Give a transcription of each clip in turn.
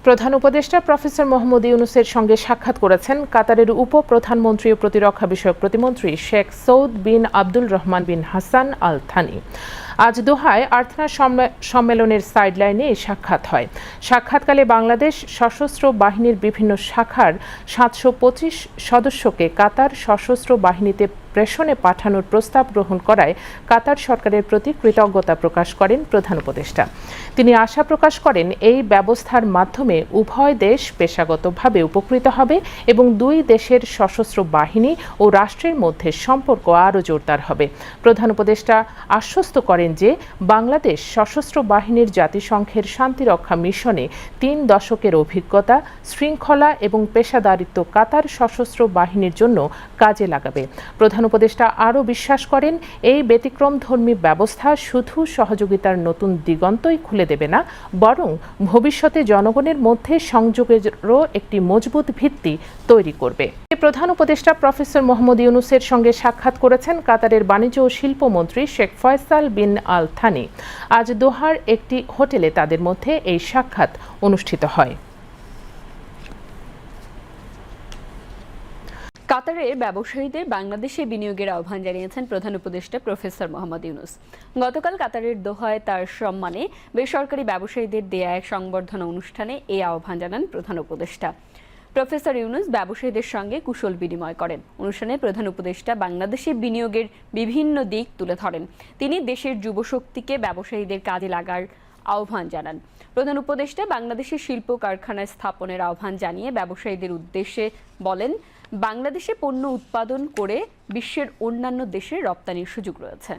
প্রধান উপদেষ্টা প্রফেসর মোহাম্মদ ইউনূসের সঙ্গে সাক্ষাৎ করেছেন কাতারের উপ-প্রধানমন্ত্রী ও প্রতিরক্ষা বিষয়ক প্রতিমন্ত্রী শেখ সৌদ বিন আব্দুল রহমান বিন হাসান আল থানি। আজ দোহায় আর্থনা সম্মেলনের সাইডলাইনে এই সাক্ষাৎ হয়। সাক্ষাৎকালে বাংলাদেশ সশস্ত্র বাহিনীর বিভিন্ন শাখার ৭২৫ সদস্যকে কাতার সশস্ত্র বাহিনীতে প্রেষণে পাঠানোর প্রস্তাব গ্রহণ করায় কাতার সরকারের প্রতি কৃতজ্ঞতা প্রকাশ করেন প্রধান উপদেষ্টা। তিনি আশা প্রকাশ করেন এই ব্যবস্থার মাধ্যমে উভয় দেশ পেশাগতভাবে উপকৃত হবে এবং দুই দেশের সশস্ত্র বাহিনী ও রাষ্ট্রের মধ্যে সম্পর্ক আরও জোরদার হবে। প্রধান উপদেষ্টা আশ্বস্ত করেন যে বাংলাদেশ সশস্ত্র বাহিনীর জাতিসংঘের শান্তিরক্ষা মিশনে ৩ দশকের অভিজ্ঞতা, শৃঙ্খলা এবং পেশাদারিত্ব কাতার সশস্ত্র বাহিনীর জন্য কাজে লাগাবে। প্রধান উপদেষ্টা আরও বিশ্বাস করেন এই ব্যতিক্রমধর্মী ব্যবস্থা শুধু সহযোগিতার নতুন দিগন্তই খুলে দেবে না, বরং ভবিষ্যতে জনগণের মধ্যে সংযোগেরও একটি মজবুত ভিত্তি তৈরি করবে। প্রধান উপদেষ্টা প্রফেসর মোহাম্মদ ইউনূসের সঙ্গে সাক্ষাৎ করেছেন কাতারের বাণিজ্য ও শিল্পমন্ত্রী শেখ ফয়সাল বিন আল থানি। আজ দোহার একটি হোটেলে তাদের মধ্যে এই সাক্ষাৎ অনুষ্ঠিত হয়। কাতারে ব্যবসায়ীদের বাংলাদেশে বিনিয়োগের আহ্বান জানিয়েছেন প্রধান উপদেষ্টা প্রফেসর মোহাম্মদ ইউনূস। গতকাল কাতারের দোহায় তার সম্মানে বেসরকারি ব্যবসায়ীদের দেয়া এক সংবর্ধনা অনুষ্ঠানে এই আহ্বান জানান প্রধান উপদেষ্টা। প্রফেসর ইউনূস ব্যবসায়ীদের সঙ্গে কুশল বিনিময় করেন। অনুষ্ঠানে প্রধান উপদেষ্টা বাংলাদেশে বিনিয়োগের বিভিন্ন দিক তুলে ধরেন। তিনি দেশের যুবশক্তিকে ব্যবসায়ীদের কাজে লাগার আহ্বান জানান। প্রধান উপদেষ্টা বাংলাদেশের শিল্প কারখানা স্থাপনের আহ্বান জানিয়ে ব্যবসায়ীদের উদ্দেশ্যে বলেন, বাংলাদেশে পণ্য উৎপাদন করে বিশ্বের অন্যান্য দেশে রপ্তানির সুযোগ রয়েছে।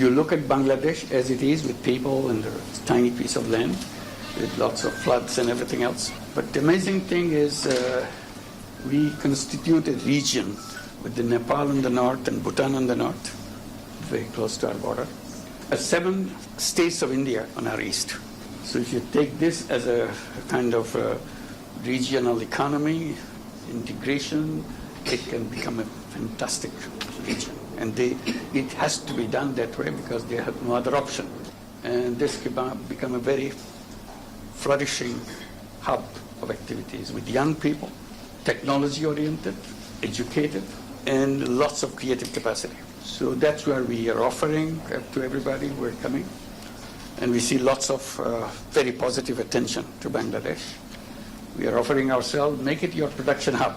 You look at Bangladesh as it is, with people and a tiny piece of land with lots of floods and everything else. But the amazing thing is we constitute a region with the Nepal on the north and Bhutan on the north, very close to our border. 7 states of India on our east. So if you take this as a kind of a regional economy, integration, it can become a fantastic region. And it has to be done that way because they have no other option. And this can become a very flourishing hub of activities with young people, technology-oriented, educated, and lots of creative capacity. So that's where we are offering to everybody who are coming. And we see lots of very positive attention to Bangladesh. We are offering ourselves, make it your production hub.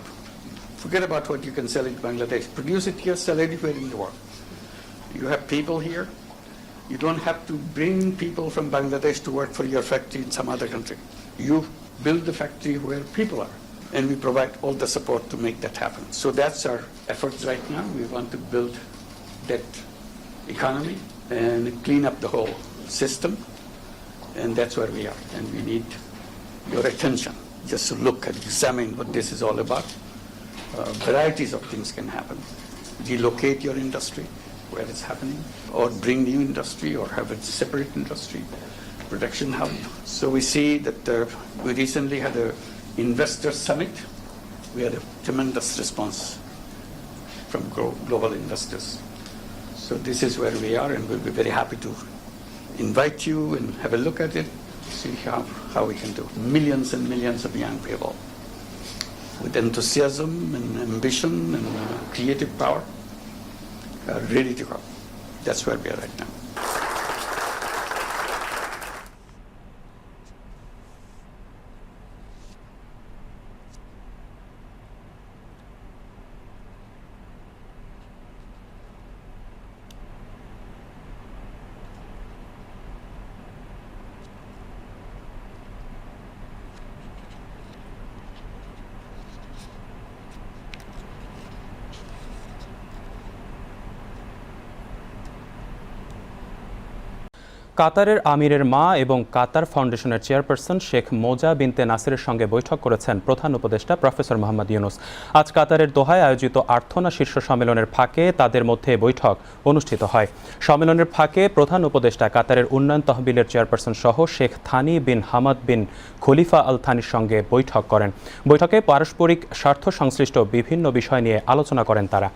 Forget about what you can sell in Bangladesh. Produce it here, sell anywhere in the world. You have people here. You don't have to bring people from Bangladesh to work for your factory in some other country. You build the factory where people are. And we provide all the support to make that happen. So that's our efforts right now. We want to build that economy and clean up the whole system. And that's where we are. And we need your attention just to look and examine what this is all about. Varieties of things can happen. Relocate your industry where it's happening, or bring new industry, or have a separate industry production hub. So we see that we recently had an investor summit. We had a tremendous response from global investors. So this is where we are, and we'll be very happy to invite you and have a look at it, see how we can do. Millions and millions of young people with enthusiasm and ambition and creative power are ready to go. That's where we are right now. কাতারের আমিরের মা এবং কাতার ফাউন্ডেশনের chairperson Sheikh মোজা বিনতে নাসেরের সঙ্গে বৈঠক করেছেন প্রধান উপদেষ্টা প্রফেসর মোহাম্মদ ইউনূস। আজ কাতারের দোহায় আয়োজিত আর্থনা শীর্ষ সম্মেলনের ফাঁকে তাদের মধ্যে বৈঠক অনুষ্ঠিত হয়। সম্মেলনের ফাঁকে প্রধান উপদেষ্টা কাতারের উন্নয়ন তহবিলের চেয়ারপারসন সহ Sheikh Thani bin Hamad bin Khalifa Al থানির সঙ্গে বৈঠক করেন। বৈঠকে পারস্পরিক স্বার্থ সংশ্লিষ্ট বিভিন্ন বিষয় নিয়ে আলোচনা করেন তারা।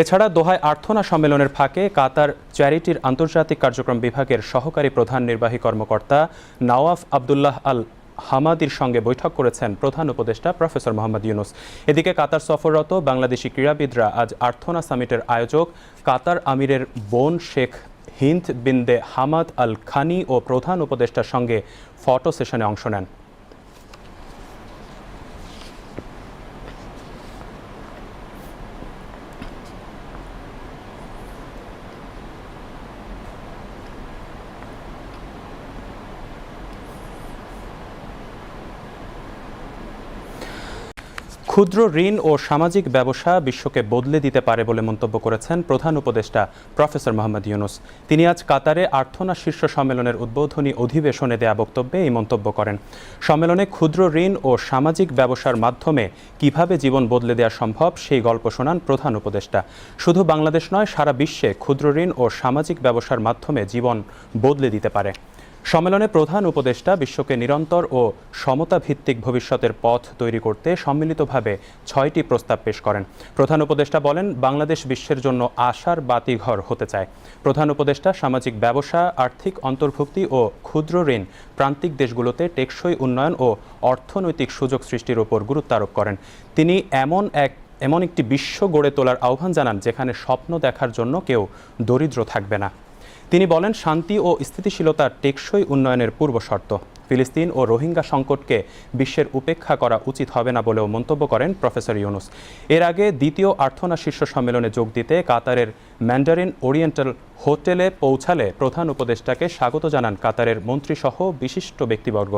এছাড়া দোহায় আর্থনা সম্মেলনের ফাঁকে কাতার চ্যারিটির আন্তর্জাতিক কার্যক্রম বিভাগের সহকারী প্রধান নির্বাহী কর্মকর্তা নওয়াফ আবদুল্লাহ আল হামাদির সঙ্গে বৈঠক করেছেন প্রধান উপদেষ্টা প্রফেসর মোহাম্মদ ইউনুস। এদিকে কাতার সফররত বাংলাদেশি ক্রীড়াবিদরা আজ আর্থনা সামিটের আয়োজক কাতার আমিরের বোন শেখ হিন্দ বিনতে হামাদ আল খানি ও প্রধান উপদেষ্টার সঙ্গে ফটো সেশনে অংশ নেন। ক্ষুদ্র ঋণ ও সামাজিক ব্যবসা বিশ্বকে বদলে দিতে পারে বলে মন্তব্য করেছেন প্রধান উপদেষ্টা প্রফেসর মোহাম্মদ ইউনুস। তিনি আজ কাতারে আর্থনা শীর্ষ সম্মেলনের উদ্বোধনী অধিবেশনে দেয়া বক্তব্যে এই মন্তব্য করেন। সম্মেলনে ক্ষুদ্র ঋণ ও সামাজিক ব্যবসার মাধ্যমে কিভাবে জীবন বদলে দেওয়া সম্ভব সেই গল্প শোনান প্রধান উপদেষ্টা। শুধু বাংলাদেশ নয়, সারা বিশ্বে ক্ষুদ্র ঋণ ও সামাজিক ব্যবসার মাধ্যমে জীবন বদলে দিতে পারে। সম্মেলনে প্রধান উপদেষ্টা বিশ্বকে নিরন্তর ও সমতা ভিত্তিক ভবিষ্যতের পথ তৈরি করতে সম্মিলিতভাবে 6টি প্রস্তাব পেশ করেন। প্রধান উপদেষ্টা বলেন, বাংলাদেশ বিশ্বের জন্য আশার বাতিঘর হতে চায়। প্রধান উপদেষ্টা সামাজিক ব্যবসা, আর্থিক অন্তর্ভুক্তি ও ক্ষুদ্র ঋণ প্রান্তিক দেশগুলোতে টেকসই উন্নয়ন ও অর্থনৈতিক সুযোগ সৃষ্টির উপর গুরুত্ব আরোপ করেন। তিনি এমন একটি বিশ্ব গড়ে তোলার আহ্বান জানান যেখানে স্বপ্ন দেখার জন্য কেউ দরিদ্র থাকবে না। তিনি বলেন, শান্তি ও স্থিতিশীলতার টেকসই উন্নয়নের পূর্বশর্ত। ফিলিস্তিন ও রোহিঙ্গা সংকটকে বিশ্বের উপেক্ষা করা উচিত হবে না বলেও মন্তব্য করেন প্রফেসর ইউনুস। এর আগে দ্বিতীয় আর্থনা শীর্ষ সম্মেলনে যোগ দিতে কাতারের ম্যান্ডারিন ওরিয়েন্টাল হোটেলে পৌঁছালে প্রধান উপদেষ্টাকে স্বাগত জানান কাতারের মন্ত্রীসহ বিশিষ্ট ব্যক্তিবর্গ।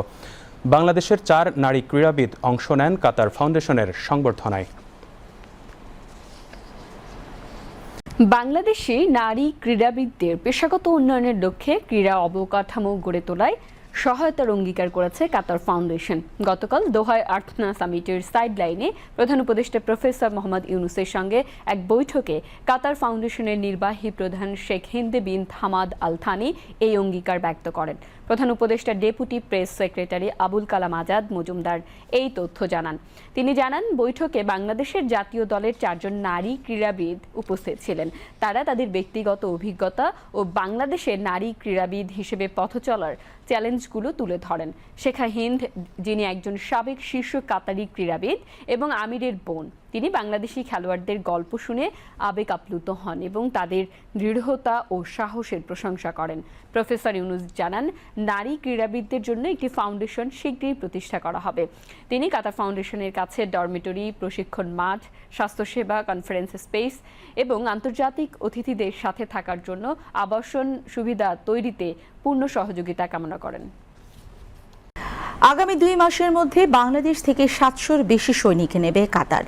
বাংলাদেশের 4 নারী ক্রীড়াবিদ অংশ নেন কাতার ফাউন্ডেশনের সংবর্ধনায়। বাংলাদেশি নারী ক্রীড়াবিদদের পেশাগত উন্নয়নের লক্ষ্যে ক্রীড়া অবকাঠামো গড়ে তোলায় সহায়তার অঙ্গীকার করেছে কাতার ফাউন্ডেশন। গতকাল দোহায় আর্থনা সামিটের সাইডলাইনে প্রধান উপদেষ্টা প্রফেসর মোহাম্মদ ইউনুসের সঙ্গে এক বৈঠকে কাতার ফাউন্ডেশনের নির্বাহী প্রধান শেখ হিন্দ বিনতে হামাদ আল থানি এই অঙ্গীকার ব্যক্ত করেন। প্রধান উপদেষ্টার deputy press secretary Abul Kalam Azad Majumdar এই তথ্য জানান। তিনি জানান, বৈঠকে বাংলাদেশের জাতীয় দলের 4 জন নারী ক্রীড়াবিদ উপস্থিত ছিলেন। তারা তাদের ব্যক্তিগত অভিজ্ঞতা ও বাংলাদেশের নারী ক্রীড়াবিদ হিসেবে পথ চলার চ্যালেঞ্জগুলো তুলে ধরেন। শেখা হিন্দ, যিনি একজন সাবেক শীর্ষ কাতারি ক্রীড়াবিদ এবং আমিরের বোন, তিনি বাংলাদেশি খেলোয়াড়দের গল্প শুনে আবেগ আপ্লুত হন এবং তাদের দৃঢ়তা ও সাহসের প্রশংসা করেন। প্রফেসর ইউনুস জানান, নারী ক্রীড়াবিদদের জন্য একটি ফাউন্ডেশন শীঘ্রই প্রতিষ্ঠা করা হবে। তিনি কাতার ফাউন্ডেশনের কাছে ডরমিটরি, প্রশিক্ষণ মাঠ, স্বাস্থ্যসেবা, কনফারেন্স স্পেস এবং আন্তর্জাতিক অতিথিদের সাথে থাকার জন্য আবাসন সুবিধা তৈরিতে পূর্ণ সহযোগিতা কামনা করেন। আগামী 2 মাসের মধ্যে বাংলাদেশ থেকে 700-র বেশি সৈনিক নেবে কাতার।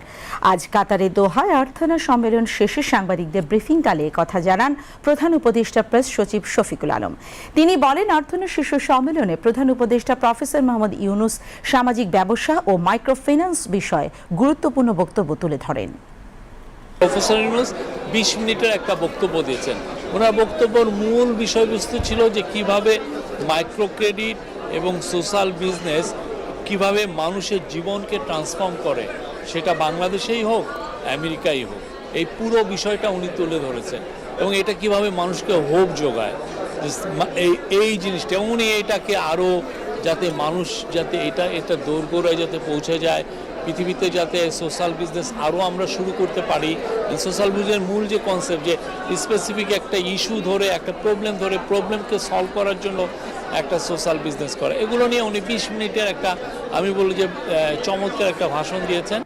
আজ কাতারের দোহায় আর্থনা সম্মেলন শেষে সাংবাদিকদের ব্রিফিংকালে কথা জানান প্রধান উপদেষ্টা প্রেস সচিব শফিকুল আলম। তিনি বলেন, আর্থনা শীর্ষ সম্মেলনে প্রধান উপদেষ্টা প্রফেসর মোহাম্মদ ইউনুস সামাজিক ব্যবসা ও মাইক্রোফিন্যান্স বিষয়ে গুরুত্বপূর্ণ বক্তব্য তুলে ধরেন। প্রফেসর ইউনুস 20 মিনিটের একটা বক্তব্য দিয়েছেন। ওনার বক্তব্যের মূল বিষয়বস্তু ছিল যে কিভাবে মাইক্রো ক্রেডিট এবং সোশ্যাল বিজনেস কিভাবে মানুষের জীবনকে ট্রান্সফর্ম করে, সেটা বাংলাদেশেই হোক আমেরিকাই হোক, এই পুরো বিষয়টা উনি তুলে ধরেছেন এবং এটা কিভাবে মানুষকে হোপ যোগায় এই জিনিসটা। উনি এটাকে আরও যাতে মানুষ যাতে এটা দোরগোড়ায় যাতে পৌঁছে যায়, পৃথিবীতে যাতে সোশ্যাল বিজনেস আরও আমরা শুরু করতে পারি। সোশ্যাল বিজনেসের মূল যে কনসেপ্ট, যে স্পেসিফিক একটা ইস্যু ধরে, একটা প্রবলেম ধরে, প্রবলেমকে সলভ করার জন্য একটা সোশ্যাল বিজনেস করা, এগুলো নিয়ে উনি 20 মিনিটের একটা, আমি বলি যে চমৎকার একটা ভাষণ দিয়েছেন।